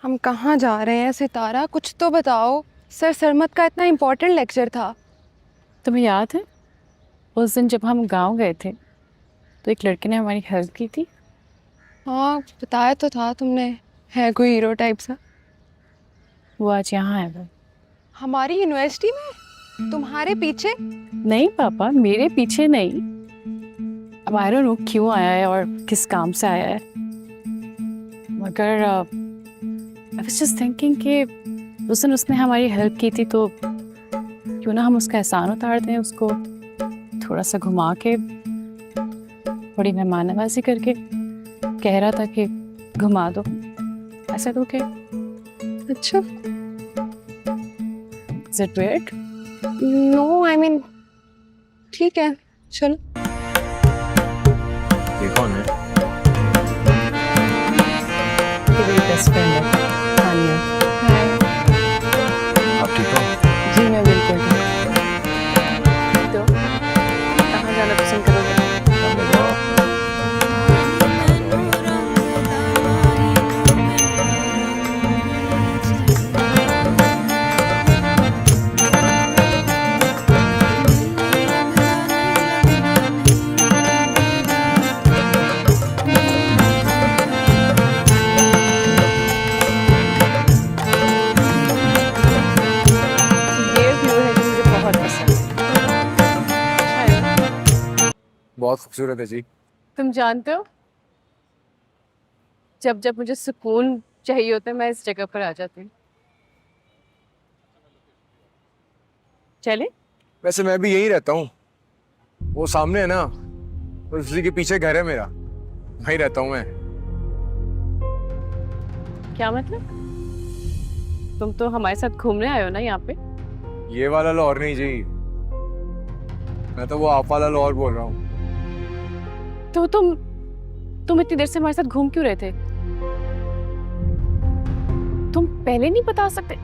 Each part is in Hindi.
हम कहाँ जा रहे हैं सितारा, कुछ तो बताओ। सर सरमत का इतना इम्पोर्टेंट लेक्चर था। तुम्हें याद है उस दिन जब हम गांव गए थे तो एक लड़के ने हमारी हेल्प की थी। हाँ बताया तो था तुमने, है कोई हीरो टाइप सा। वो आज यहाँ है। वो हमारी यूनिवर्सिटी में तुम्हारे पीछे? नहीं पापा, मेरे पीछे नहीं। अब आई डोंट नो क्यों आया है और किस काम से आया है, मगर आई वाज जस्ट थिंकिंग कि उस दिन उसने हमारी हेल्प की थी तो क्यों ना हम उसका एहसान उतार दें, उसको थोड़ा सा घुमा के, थोड़ी मेहमान नवाजी करके। कह रहा था कि घुमा दो, ऐसा तो क्या? अच्छा। Is it weird? No I mean ठीक है, चलो। ये कौन है? ये मेरी बेस्ट फ्रेंड है, तानिया। हाय। आप ठीक हो? जी मैं बिल्कुल ठीक हूँ। तो कहाँ जाना पसंद करोगे? सामने जाओ। ये व्यू है जो मुझे बहुत पसंद है। अच्छा है ना? बहुत खूबसूरत है जी। तुम जानते हो, जब जब मुझे सुकून चाहिए होता है मैं इस जगह पर आ जाती हूँ। चले? वैसे मैं भी यही रहता हूँ, वो सामने है ना, उसी के पीछे घर है मेरा, वहीं रहता हूँ मैं। क्या मतलब? तुम तो हमारे साथ घूमने आए हो ना यहाँ पे? ये वाला लाहौर नहीं जी, मैं तो वो आप वाला लाहौर बोल रहा हूँ। तो तुम इतनी देर से हमारे साथ घूम क्यों रहे थे? तुम पहले नहीं बता सकते?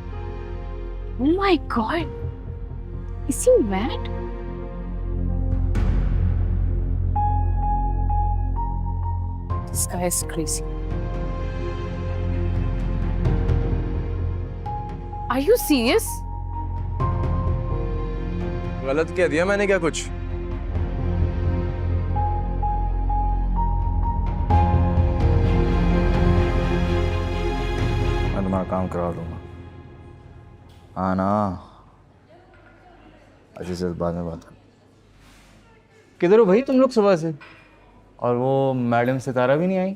Oh my God, is he mad? This guy is crazy. Are you serious? गलत कह दिया मैंने क्या कुछ? मैं तुम्हारा काम करवा दूंगा। हाँ ना, अच्छे से बाद में बात कर। किधर हो भाई तुम लोग सुबह से? और वो मैडम सितारा भी नहीं आई?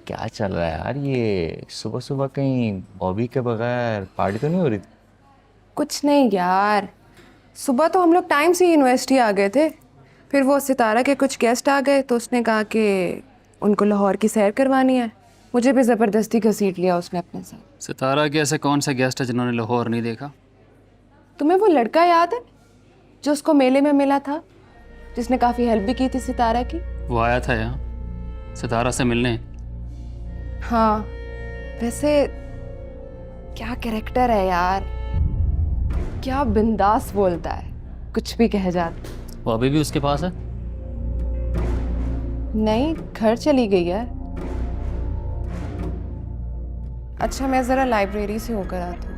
क्या चल रहा है यार, ये सुबह सुबह कहीं बॉबी के बगैर पार्टी तो नहीं हो रही थी? कुछ नहीं यार, सुबह तो हम लोग टाइम से यूनिवर्सिटी आ गए थे। फिर वो सितारा के कुछ गेस्ट आ गए तो उसने कहा कि उनको लाहौर की सैर करवानी है। मुझे भी ज़बरदस्ती घसीट लिया उसने अपने साथ। सितारा के ऐसे कौन सा गेस्ट है जिन्होंने लाहौर नहीं देखा? तुम्हें वो लड़का याद है जो उसको मेले में मिला था, जिसने काफ़ी हेल्प भी की थी सितारा की? वो आया था यहाँ सितारा से मिलने। हाँ, वैसे क्या कैरेक्टर है यार, क्या बिंदास बोलता है, कुछ भी कह जाता। वो अभी भी उसके पास है? नहीं, घर चली गई है। अच्छा मैं ज़रा लाइब्रेरी से होकर आती हूँ।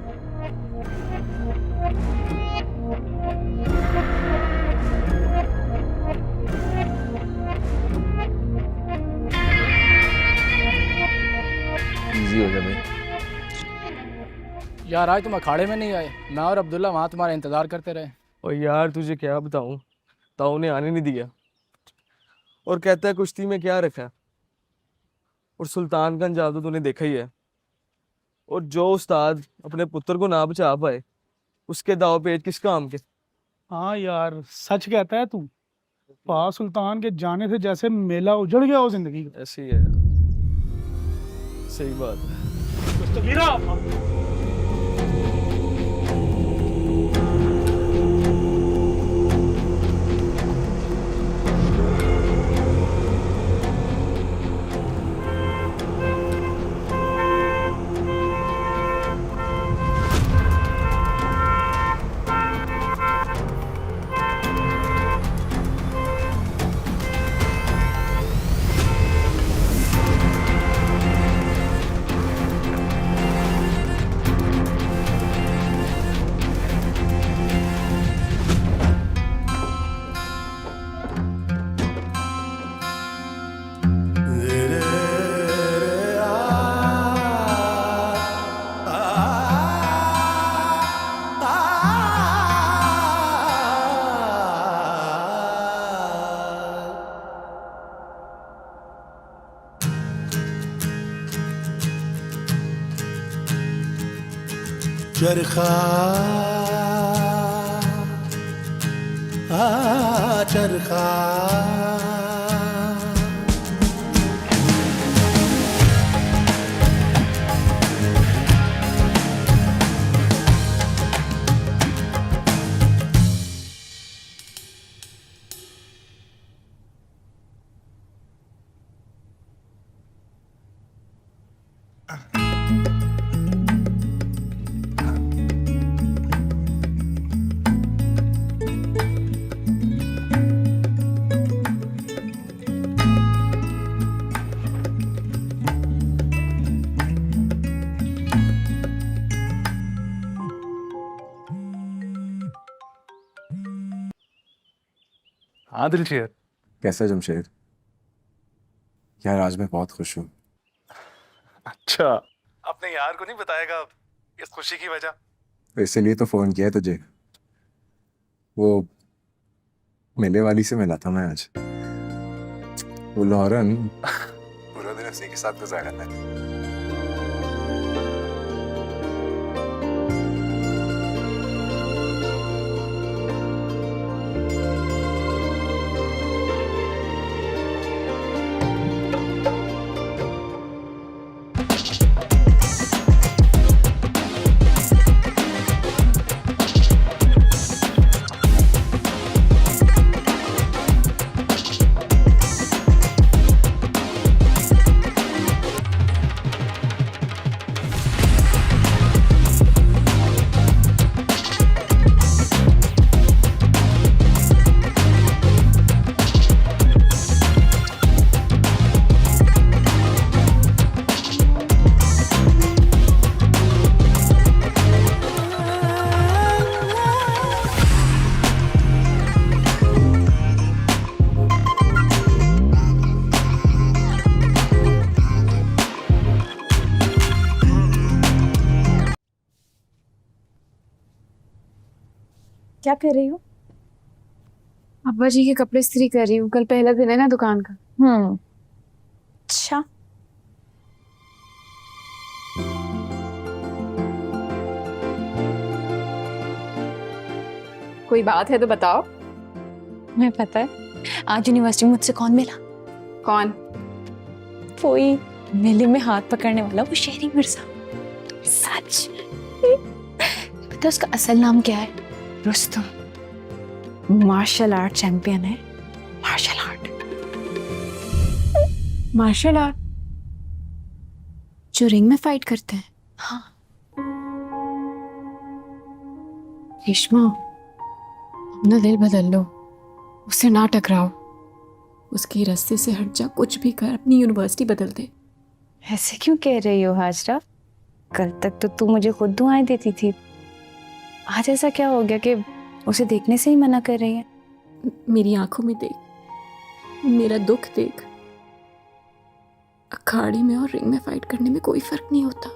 इजी हो जाए भाई। यार आज तुम अखाड़े में नहीं आए, मैं और अब्दुल्ला वहाँ तुम्हारा इंतजार करते रहे। और यार तुझे क्या बताऊं, ताऊ ने आने नहीं दिया और कहता है कुश्ती में क्या रखा है। और सुल्तानगंज जादू तूने देखा ही है, और जो उस्ताद अपने पुत्र को ना बचा पाए उसके दाव पेच किस काम के। हाँ यार सच कहता है तू, पा सुल्तान के जाने से जैसे मेला उजड़ गया हो जिंदगी का। ऐसे ही है, सही बात है। चरखा चरखा हाँ दिलशेर, कैसा है जमशेद? यार आज मैं बहुत खुश हूँ। अच्छा, अपने यार को नहीं बताएगा इस खुशी की वजह? तो इसीलिए तो फोन किया है तुझे। वो मेले वाली से मिला था मैं आज। वो लॉरन पूरा दिन उसी के साथ गुजारा था। क्या कर रही हो? अब्बा जी के कपड़े इस्त्री कर रही हूँ, कल पहला दिन है ना दुकान का। अच्छा। कोई बात है तो बताओ। मैं पता है आज यूनिवर्सिटी में मुझसे कौन मिला? कौन? वही मेले में हाथ पकड़ने वाला, वो शेरी मिर्जा। सच? पता उसका असल नाम क्या है? रुस्तम। मार्शल आर्ट चैंपियन है। Martial art. मार्शल आर्ट जो रिंग में फाइट करते हैं। हाँ। रेशमा, अपना दिल बदल लो, उससे ना टकराओ, उसके रास्ते से हट जा, कुछ भी कर, अपनी यूनिवर्सिटी बदल दे। ऐसे क्यों कह रही हो हाजरा? कल तक तो तू मुझे खुद दुआएं देती थी, आज ऐसा क्या हो गया कि उसे देखने से ही मना कर रही है? मेरी आंखों में देख, मेरा दुख देख। अखाड़े में और रिंग में फाइट करने में कोई फर्क नहीं होता।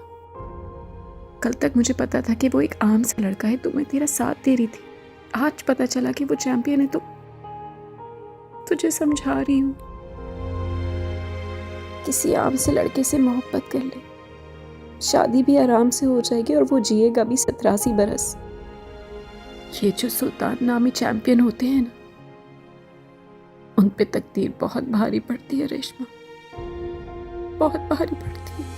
कल तक मुझे पता था कि वो एक आम सा लड़का है, तो मैं तेरा साथ दे रही थी। आज पता चला कि वो चैंपियन है, तो तुझे समझा रही हूँ, किसी आम से लड़के से मोहब्बत कर ले, शादी भी आराम से हो जाएगी और वो जिएगा भी 87 बरस। ये जो सुल्तान नामी चैंपियन होते हैं ना, उन पे तकदीर बहुत भारी पड़ती है रेशमा, बहुत भारी पड़ती है।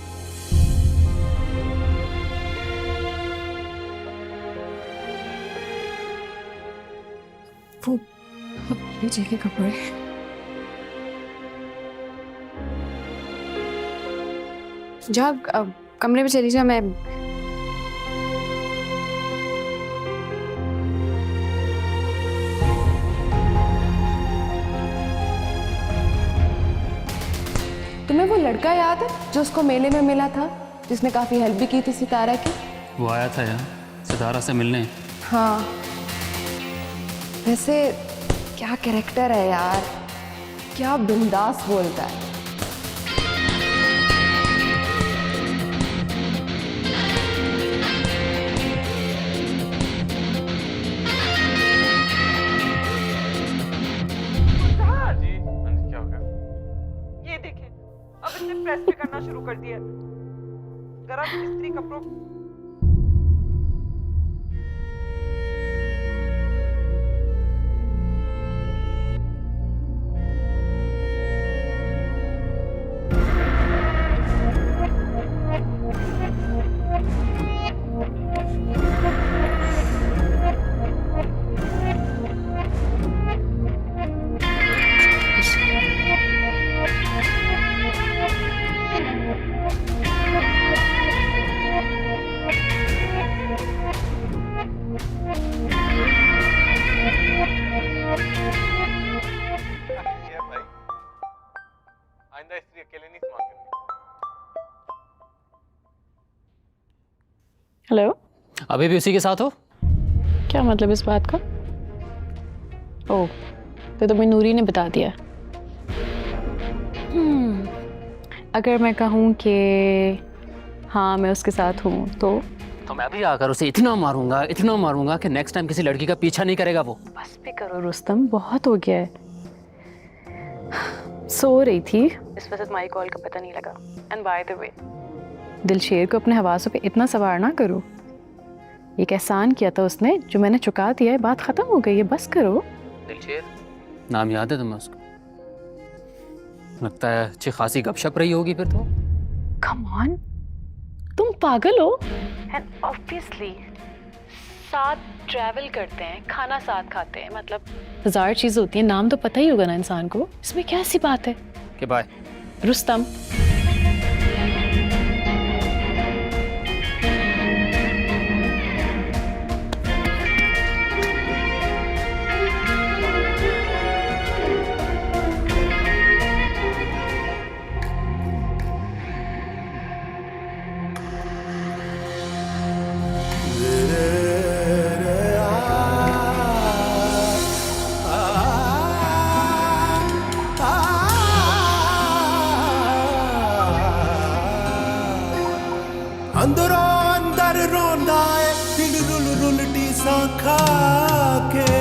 वो नीचे के कपड़े जा, कमरे में चली जा। मैं तुम्हें वो लड़का याद है जो उसको मेले में मिला था, जिसने काफी हेल्प भी की थी सितारा की? वो आया था यहाँ सितारा से मिलने। हाँ, वैसे क्या कैरेक्टर है यार, क्या बिंदास बोलता है। ये देखें, अब इसने प्रेस भी करना शुरू कर दिया। जरा इस्त्री कपड़ों हेलो, अभी भी उसी के साथ हो? क्या मतलब इस बात का? ओह, तो तुम्हें नूरी ने बता दिया। अगर मैं कहूँ कि हाँ मैं उसके साथ हूँ तो मैं भी आकर उसे इतना मारूंगा कि नेक्स्ट टाइम किसी लड़की का पीछा नहीं करेगा वो। बस भी करो रुस्तम, बहुत हो गया है। सो रही थी, इस वजह से तुम्हारी कॉल का पता नहीं लगा। And by the way, Dilsher को अपने हवासों पे इतना सवार ना करो। एक एहसान किया था उसने जो मैंने चुका दिया है, बात खत्म हो गई है, बस करो। दिलशेर नाम याद है तुम्हें उसका? लगता है अच्छी खासी गपशप रही होगी फिर तो। कम ऑन, तुम पागल हो? एंड ऑब्वियसली साथ ट्रैवल करते हैं, खाना साथ खाते हैं, मतलब 1000 चीज़ होती है, नाम तो पता ही होगा ना इंसान को। इसमें क्या ऐसी बात है? कि बाय रुस्तम, अंदरों अंदर रोंदा है दिल रुल रुल टीसा खा के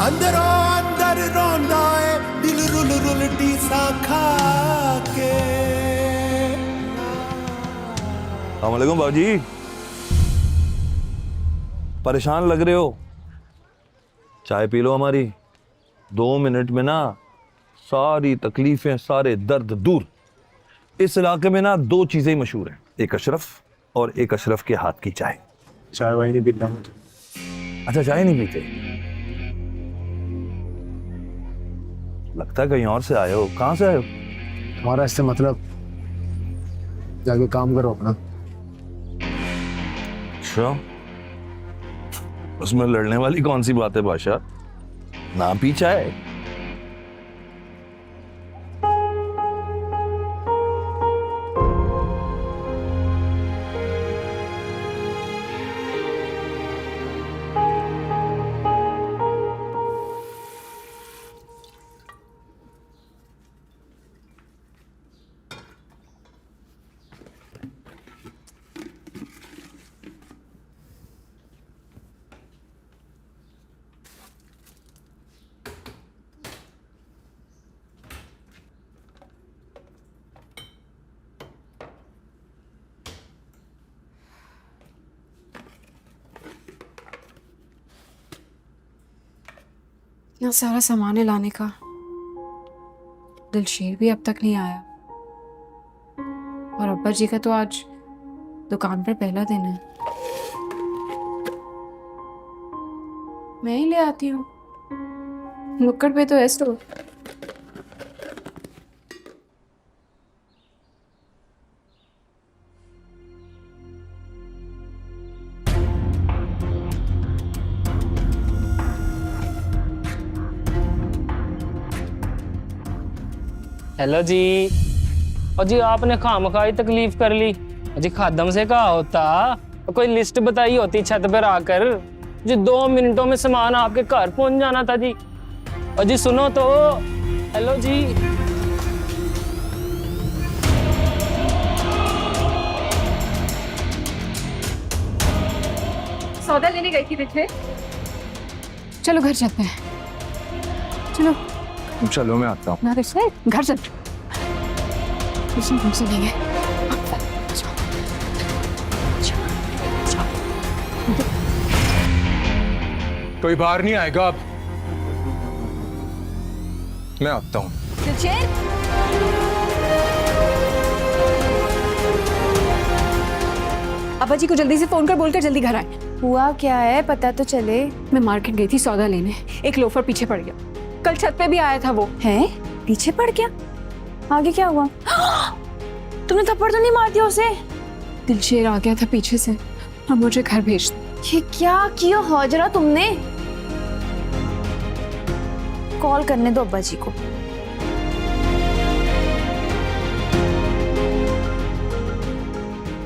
अंदरों अंदर रोंदा है दिल रुल रुल टीसा खा के। अस्सलामुअलैकुम बाजी, परेशान लग रहे हो? चाय पी लो हमारी। 2 मिनट में ना सारी तकलीफें, सारे दर्द दूर। इस इलाके में ना 2 चीजें ही मशहूर हैं, एक अशरफ और एक अशरफ के हाथ की चाय। चाय वाई नहीं पीता। अच्छा, चाय नहीं पीते? लगता है कहीं और से आए हो। कहाँ से आए हो? हमारा इससे मतलब, जाके काम करो अपना। अच्छा, उसमें लड़ने वाली कौन सी बात है बादशाह? ना पी चाय। इतना सारा सामान लाने का, दिलशेर भी अब तक नहीं आया, और अब्बा जी का तो आज दुकान पर पहला दिन है। मैं ही ले आती हूँ, नुक्कड़ पे तो है स्टोर। हेलो जी। और जी आपने खामखाई तकलीफ कर ली जी। खादम से कहा होता, कोई लिस्ट बताई होती छत पर आकर जी, 2 मिनटों में सामान आपके घर पहुंच जाना था जी। और जी सुनो तो, हेलो जी। सौदा लेने गई थी पीछे। चलो घर चलते हैं, चलो। चलो मैं आता हूँ। ना रिश्ते घर चल, तुमसे लेंगे। कोई बाहर नहीं आएगा अब, मैं आता हूँ। अब्बा जी को जल्दी से फोन कर, बोलकर जल्दी घर आए। हुआ क्या है पता तो चले। मैं मार्केट गई थी सौदा लेने, एक लोफर पीछे पड़ गया। कल छत पे भी आया था वो। हैं? पीछे पड़ गया? आगे क्या हुआ? तुमने थप्पड़ तो नहीं मार दिया उसे? दिलशेर आ गया था पीछे से और मुझे घर भेज दिया। ये क्या किया हाजरा तुमने? कॉल करने दो अब्बा जी को।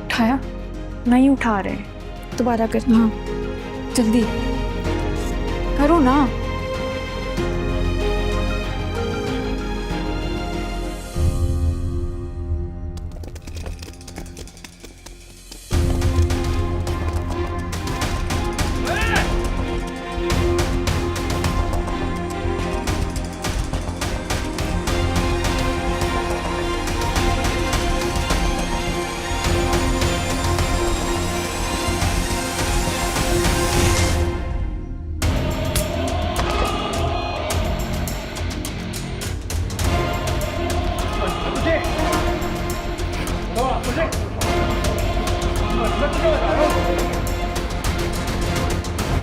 उठाया? नहीं उठा रहे। दोबारा कर। हाँ जल्दी करो ना।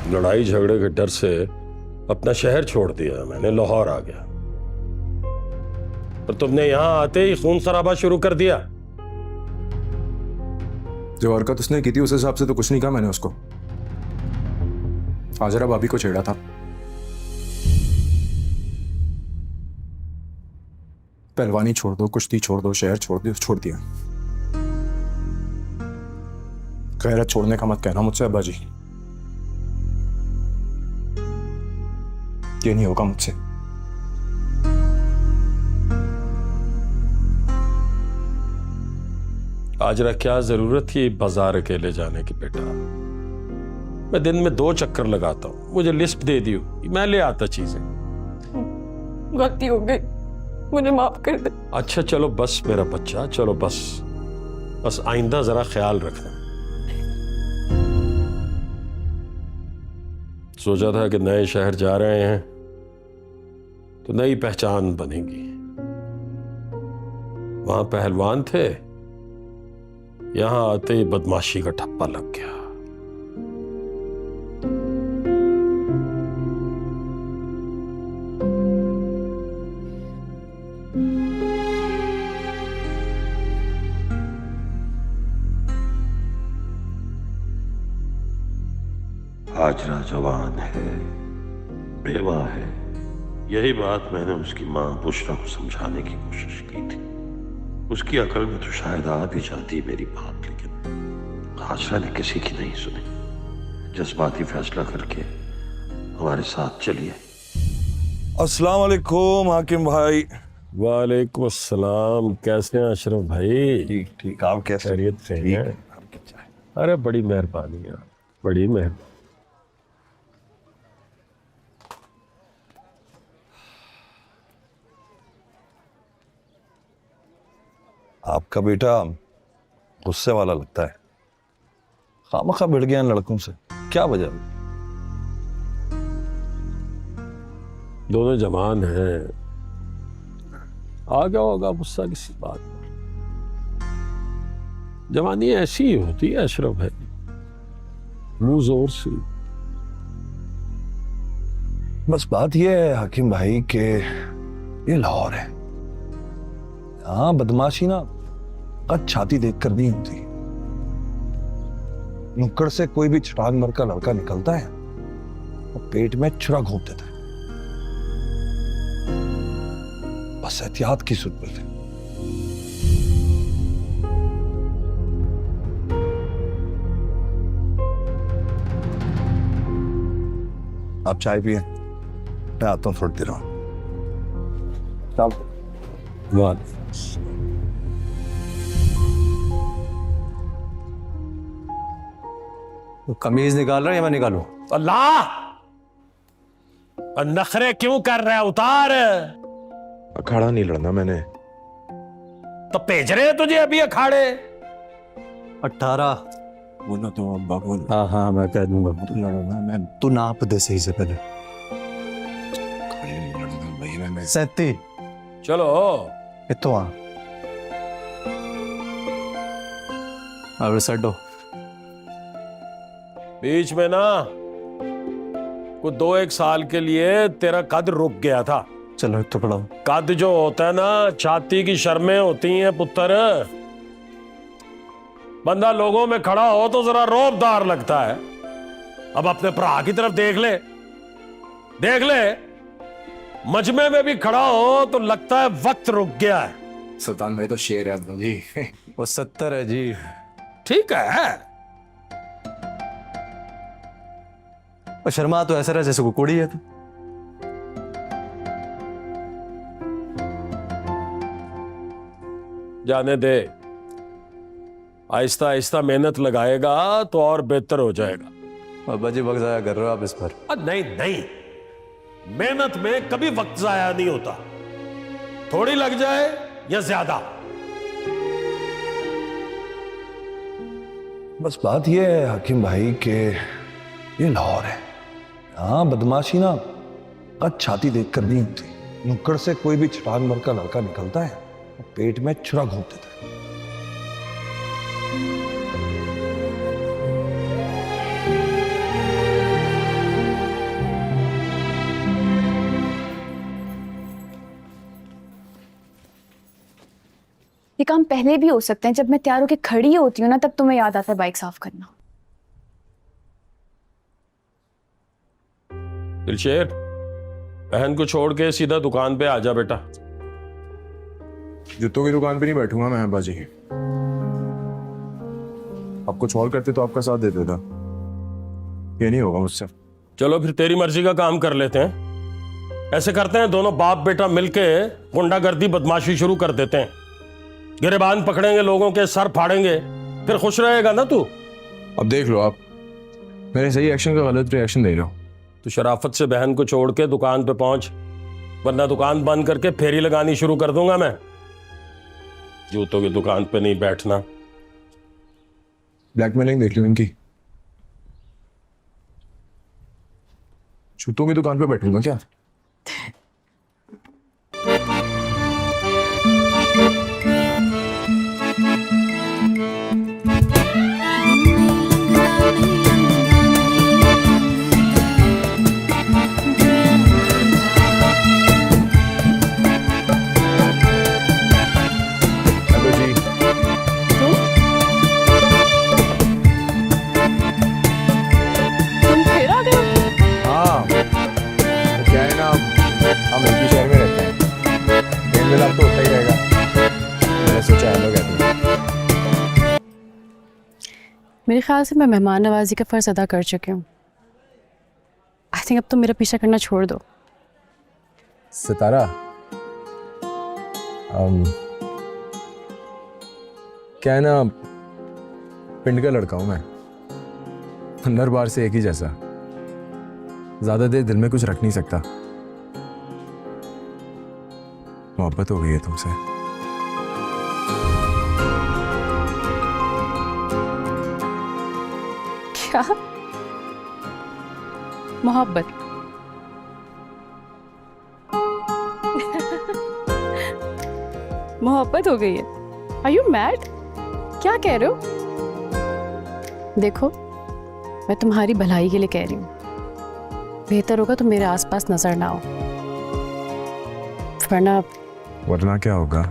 लड़ाई झगड़े के डर से अपना शहर छोड़ दिया मैंने, लाहौर आ गया। पर तुमने यहां आते ही खून खराबा शुरू कर दिया। जो हरकत उसने की थी उस हिसाब से तो कुछ नहीं कहा मैंने उसको। हाजरा भाभी को छेड़ा था। पहलवानी छोड़ दो, कुश्ती छोड़ दो, शहर छोड़ दो, छोड़ दिया। गैरत छोड़ने का मत कहना मुझसे अब्बा जी, ये नहीं होगा मुझसे। हाजरा क्या जरूरत थी बाजार अकेले जाने की बेटा? मैं दिन में 2 चक्कर लगाता हूँ, मुझे लिस्ट दे दी, मैं ले आता चीजें। गलती हो गई, मुझे माफ कर दे। अच्छा चलो बस मेरा बच्चा, चलो बस बस आइंदा जरा ख्याल रखना। सोचा था कि नए शहर जा रहे हैं तो नई पहचान बनेगी। वहां पहलवान थे, यहां आते ही बदमाशी का ठप्पा लग गया। हाजरा जवान है, बेवा है, यही बात मैंने उसकी मां बुशरा को समझाने की कोशिश की थी। उसकी अकल में तो शायद आ भी जाती मेरी बात, लेकिन हाजरा ने किसी की नहीं सुनी। जज्बाती फैसला करके हमारे साथ चलिए। अस्सलाम वालेकुम हाकिम भाई। वालेकुम अस्सलाम। कैसे हैं अशरफ भाई? ठीक ठीक, आप कैसे? खैरियत से हैं? अरे बड़ी मेहरबानी है, बड़ी मेहरबानी। आपका बेटा गुस्से वाला लगता है, खामखा भिड़ गया इन लड़कों से, क्या वजह? दोनों जवान हैं, आ गया होगा गुस्सा किसी बात पर। जवानी ऐसी ही होती है अशरफ भाई, मुंह जोर से। बस बात यह है हाकिम भाई कि ये लाहौर है, यहाँ बदमाशी ना कद छाती देख कर नहीं होती। नुक्कड़ से कोई भी छटांग मर का लड़का निकलता है और पेट में छुरा घोंप देता है। बस एहतियात की जरूरत है। आप चाय पिए, मैं आता हूँ थोड़ी देर में। तो कमीज निकाल रहा है या मैं निकालूं? अल्लाह, नखरे क्यों कर रहा है? उतार। अखाड़ा नहीं लड़ना मैंने। तो भेज रहे हैं तुझे अभी अखाड़े। 18 बोलो तो अब्बा बोल। हाँ हाँ मैं कह दूंगा, तू लड़ना। मैं तू नाप दे सही से पहले। भाई मैं 37 चलो इतो आ अब सडो बीच में ना कुछ 2-1 साल के लिए तेरा कद रुक गया था। चलो तो पढ़ाओ। कद जो होता है ना, छाती की शर्में होती हैं पुत्र। बंदा लोगों में खड़ा हो तो जरा रौबदार लगता है। अब अपने भरा की तरफ देख ले, देख ले। मजमे में भी खड़ा हो तो लगता है वक्त रुक गया है। सुल्तान भाई तो शेर है जी। वो 70 है जी। ठीक है। और शर्मा तो ऐसा रहा जैसे कोई कुड़ी है। जाने दे, आहिस्ता आहिस्ता मेहनत लगाएगा तो और बेहतर हो जाएगा। बाबा जी वक्त जाया कर रहे हो आप इस पर। नहीं नहीं, मेहनत में कभी वक्त जाया नहीं होता, थोड़ी लग जाए या ज्यादा। बस बात यह है हाकिम भाई कि ये लाहौर है, यहाँ बदमाशी ना कद छाती देख कर नहीं होती। नुक्कड़ से कोई भी छटांग मार का लड़का निकलता है, पेट में छुरा घोंप देता है। ये काम पहले भी हो सकते हैं, जब मैं तैयार होकर खड़ी होती हूँ ना तब तुम्हें याद आता है बाइक साफ करना। दिलशेर, बहन को छोड़ के सीधा दुकान पे आ जा बेटा। जूतों की दुकान पे नहीं बैठूंगा मैं अब्बा जी। आप कुछ और करते तो आपका साथ दे देता। ये नहीं होगा मुझसे। चलो फिर तेरी मर्जी का काम कर लेते हैं। ऐसे करते हैं, दोनों बाप बेटा मिलके गुंडागर्दी बदमाशी शुरू कर देते हैं। गिरेबान पकड़ेंगे, लोगों के सर फाड़ेंगे, फिर खुश रहेगा ना तू। अब देख लो आप मेरे सही एक्शन का गलत रिएक्शन दे रहे हो। तो शराफत से बहन को छोड़ के दुकान पे पहुंच, वरना दुकान बंद करके फेरी लगानी शुरू कर दूंगा मैं। जूतों की दुकान पे नहीं बैठना। ब्लैकमेलिंग देख लो इनकी। जूतों की दुकान पे बैठूंगा क्या? मेरे ख्याल से मैं मेहमान नवाजी का फ़र्ज़ अदा कर चुकी हूँ। आई थिंक अब तुम मेरा पीछा करना छोड़ दो। सितारा, क्या है ना, पिंड का लड़का हूं मैं, अंदर बाहर से एक ही जैसा। ज्यादा देर दिल में कुछ रख नहीं सकता। मोहब्बत हो गई है तुमसे। क्या मोहब्बत? मोहब्बत हो गई है? Are you mad? क्या कह रहे हो? देखो, मैं तुम्हारी भलाई के लिए कह रही हूँ। बेहतर होगा तुम मेरे आसपास नजर ना आओ, वरना क्या होगा?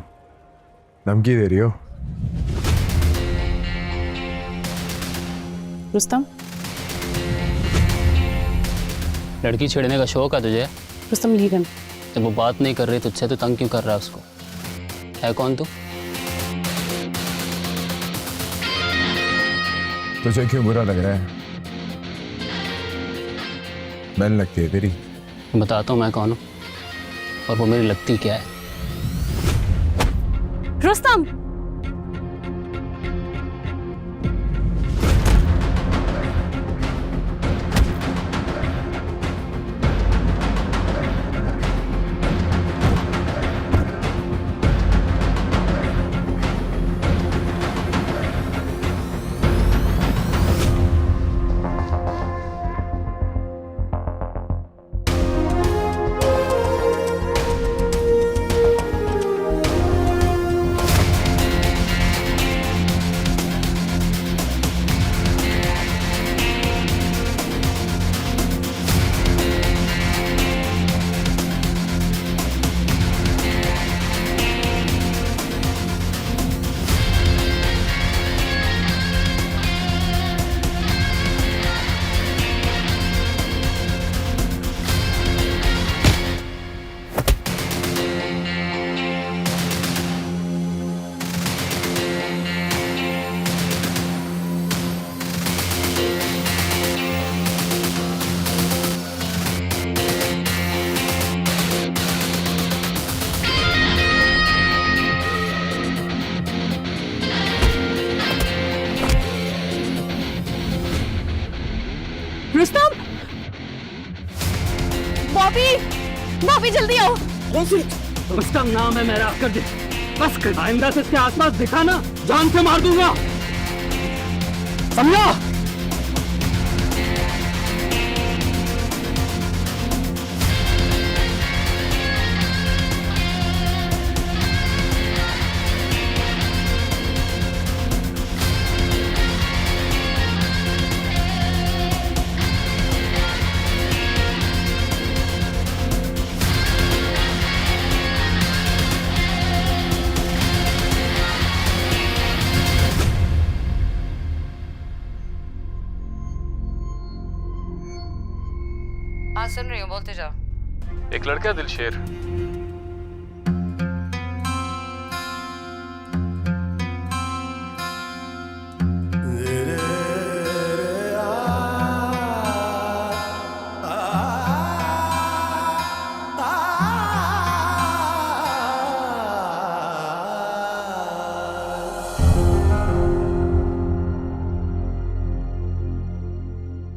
धमकी दे रही हो? रुस्तम, लड़की छेड़ने का शौक है तुझे? रुस्तम लीगन। जब वो बात नहीं कर रही तुझसे तो तंग क्यों कर रहा है उसको? है कौन तू? तुझे क्यों बुरा लग रहा है? बहन लगती है तेरी। बताता हूँ मैं कौन हूँ और वो मेरी लगती क्या है। रुस्तम, जल्दी आओ। उसका नाम है मेरा कर दे, बस कर। आइंदा से इसके आसपास दिखाना, जान से मार दूंगा, समझा? हाँ सुन रही हूँ, बोलते जाओ। एक लड़का है दिलशेर,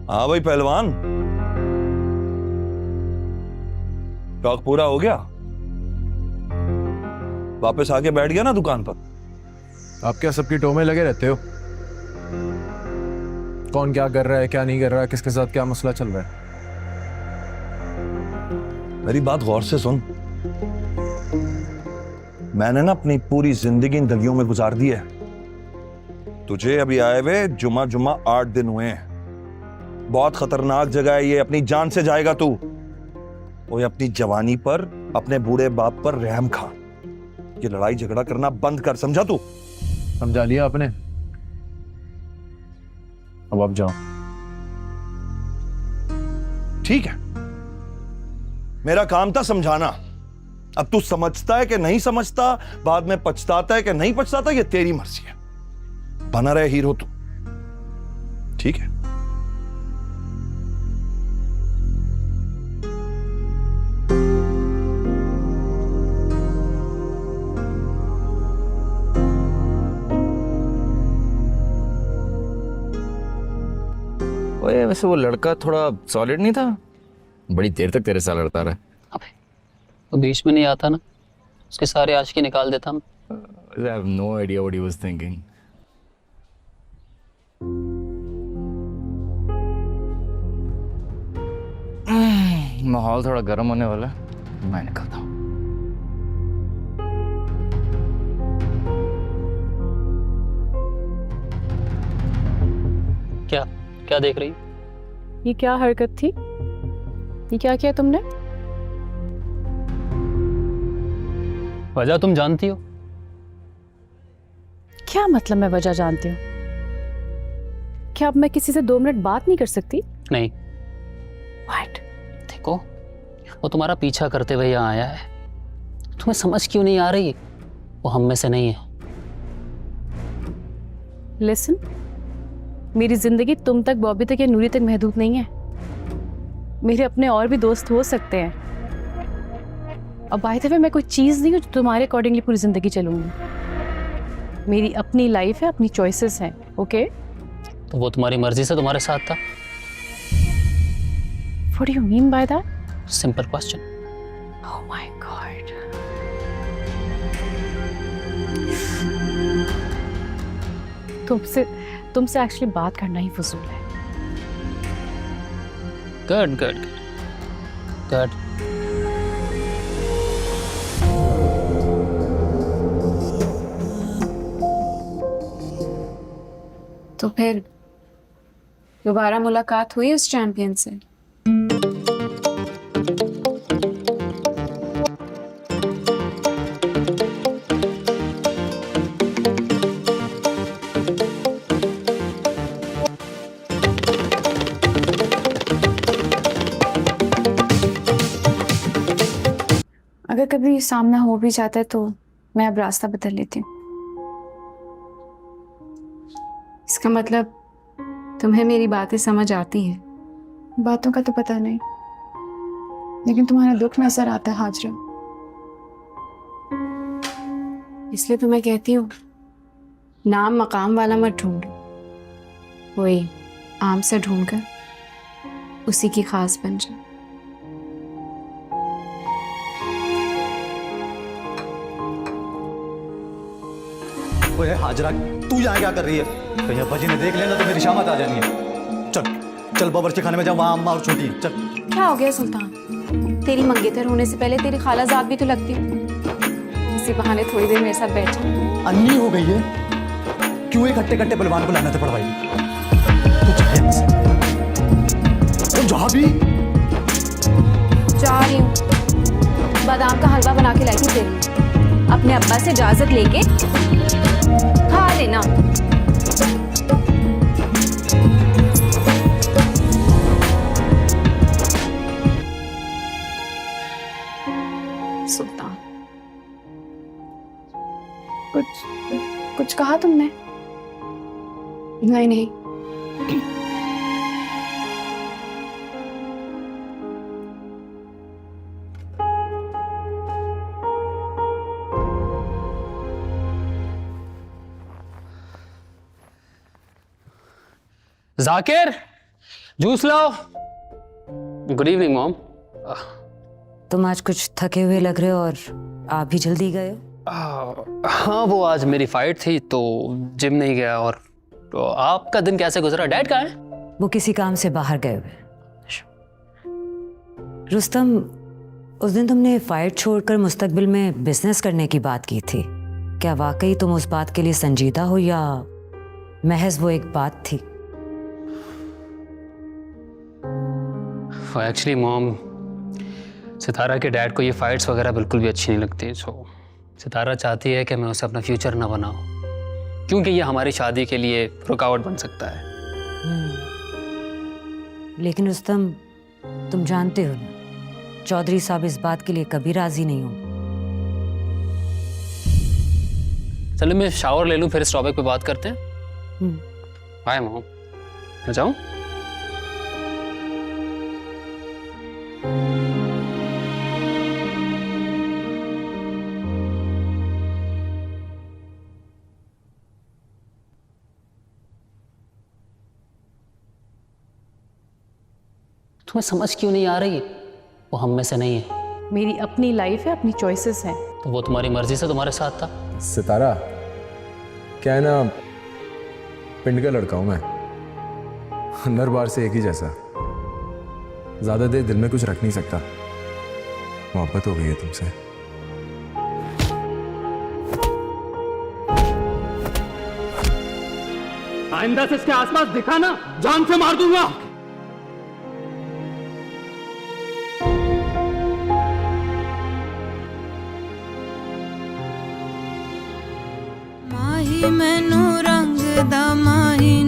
हाँ भाई पहलवान, शौक पूरा हो गया? वापस आके बैठ गया ना दुकान पर? आप क्या सबकी टो में लगे रहते हो? कौन क्या कर रहा है, क्या नहीं कर रहा है, किसके साथ क्या मसला चल रहा है? मेरी बात गौर से सुन। मैंने ना अपनी पूरी जिंदगी इन दगियों में गुजार दी है। तुझे अभी आए हुए जुमा 8 दिन हुए हैं। बहुत खतरनाक जगह है ये, अपनी जान से जाएगा तू। वो अपनी जवानी पर, अपने बूढ़े बाप पर रहम खा। ये लड़ाई झगड़ा करना बंद कर, समझा तू? समझा लिया आपने, अब आप जाओ। ठीक है, मेरा काम था समझाना। अब तू समझता है कि नहीं समझता, बाद में पछताता है कि नहीं पछताता, ये तेरी मर्जी है। बना रहे हीरो तू, ठीक है? ओए वैसे वो लड़का थोड़ा सॉलिड नहीं था? बड़ी देर तक तेरे साथ लड़ता रहा। अबे वो बीच में नहीं आता ना, उसके सारे आशिकी निकाल देता हम। I have no idea what he was thinking. माहौल थोड़ा गर्म होने वाला है, मैं निकलता हूँ। क्या क्या देख रही? ये क्या हरकत थी? ये क्या किया तुमने? वजह तुम जानती हो? क्या मतलब मैं वजह जानती हूँ? क्या अब मैं किसी से 2 मिनट बात नहीं कर सकती? नहीं। What? देखो, वो तुम्हारा पीछा करते हुए यहाँ आया है। तुम्हें समझ क्यों नहीं आ रही? वो हम में से नहीं है। लिसन, मेरी जिंदगी तुम तक, बॉबी तक या नूरी तक महदूद नहीं है। मेरे अपने और भी दोस्त हो सकते हैं। अब बाय द वे मैं कोई चीज़ नहीं हूँ जो तुम्हारे अकॉर्डिंगली पूरी जिंदगी चलूंगी। मेरी अपनी लाइफ है, अपनी चॉइसेस हैं, ओके? तो वो तुम्हारी मर्जी से तुम्हारे साथ था। What do you mean by that? Simple question. Oh my God. तुमसे एक्चुअली बात करना ही फजूल है। Good good good. तो फिर दोबारा मुलाकात हुई उस चैंपियन से? अगर कभी सामना हो भी जाता है तो मैं अब रास्ता बदल लेती हूँ। इसका मतलब तुम्हें मेरी बातें समझ आती हैं? बातों का तो पता नहीं, लेकिन तुम्हारा दुख नजर आता है हाजरा। इसलिए तो मैं कहती हूँ, नाम मकाम वाला मत ढूंढो, वही आम सा ढूंढकर उसी की खास बन जाओ। ओए हाजरा, तू यहाँ क्या कर रही है? कहीं अब्बा जी ने देख लेना तो मेरी शामत आ जानी है। चल चल बावर्ची खाने में जा, वहाँ अम्मा और छोटी है। चल। क्या हो गया सुल्तान? तेरी मंगेतर होने से पहले तेरी खालाजाद भी तो लगती। इसी बहाने थोड़ी देर मेरे साथ बैठ जा। अन्नी हो गई है, क्यों एक हट्टे कट्टे बलवान को लाना था पड़वाई? तू जा यहाँ से। तो जा भी। जा रही हूँ, बादाम का हलवा बना के लाई थी तेरे, अपने अब्बा से इजाजत लेके खा लेना। सुल्तान, कुछ कहा तुमने? नहीं नहीं, जाकिर, जूस लाओ। Good evening mom. तुम आज कुछ थके हुए लग रहे हो और आप भी जल्दी गए हो। हाँ, वो आज मेरी फाइट थी तो जिम नहीं गया। और तो आपका दिन कैसे गुजरा? डैड कहाँ है? वो किसी काम से बाहर गए हुए। रुस्तम, उस दिन तुमने फाइट छोड़कर मुस्तकबिल में बिजनेस करने की बात की थी। क्या वाकई तुम उस बात के लिए संजीदा हो या महज वो एक बात थी? एक्चुअली मॉम, सितारा के डैड को ये फाइट्स वगैरह बिल्कुल भी अच्छी नहीं लगती। सो सितारा चाहती है कि मैं उसे अपना फ्यूचर ना बनाऊं, क्योंकि ये हमारी शादी के लिए रुकावट बन सकता है। लेकिन रुस्तम, तुम जानते हो ना, चौधरी साहब इस बात के लिए कभी राजी नहीं होंगे। चलो मैं शावर ले लूं, फिर इस टॉपिक पे बात करते हैं। बाय मॉम, मैं जाऊं? तुम्हें समझ क्यों नहीं आ रही? वो हम में से नहीं है। मेरी अपनी लाइफ है, अपनी चॉइसेस हैं। तो वो तुम्हारी मर्जी से तुम्हारे साथ था। सितारा, क्या है ना, पिंड का लड़का हूं मैं, अंदर बाहर से एक ही जैसा। ज्यादा देर दिल में कुछ रख नहीं सकता। मोहब्बत हो गई है तुमसे। आइंदा से इसके आसपास दिखा ना, जान से मार दूंगा। माही मैनू रंग दा माही